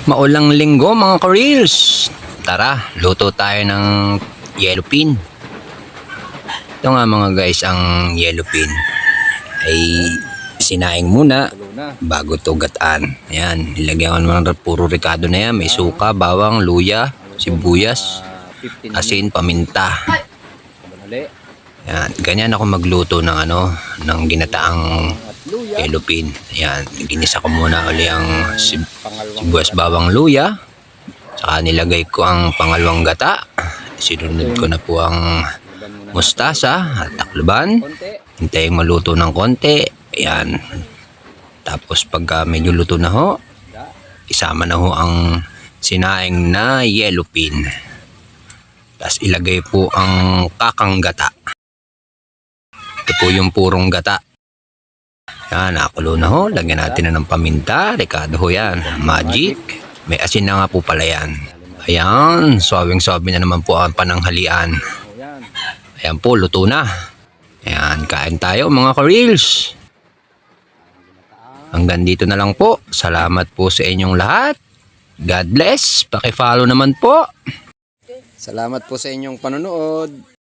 Maulang linggo mga ka-reels. Tara, luto tayo ng yellow pin. Ito nga mga guys, ang yellow pin ay sinaing muna bago to gataan. Ayan, nilagyan ko ng puro ricado na yan. May suka, bawang, luya, sibuyas, asin, paminta. Ayan, ganyan ako magluto ng ng ginataang yellow pin. Ayan, ginisa ko muna uli ang sibuyas, bawang, luya. Saka nilagay ko ang pangalawang gata. Sinunod ko na po ang mustasa at takluban. Hintayin maluto ng konti. Ayan. Tapos pagka medyo luto na ho, isama na ho ang sinaing na yellow pin. Tapos ilagay po ang kakang gata. Ito po yung purong gata. Yan, nakulo na ho. Lagyan natin na ng paminta. Ricado ho yan. Magic. May asin na nga po pala yan. Ayan, swabing-swabe na naman po ang pananghalian. Ayan po, luto na. Ayan, kain tayo mga ka-reels. Hanggang dito na lang po. Salamat po sa inyong lahat. God bless. Paki-follow naman po. Salamat po sa inyong panonood.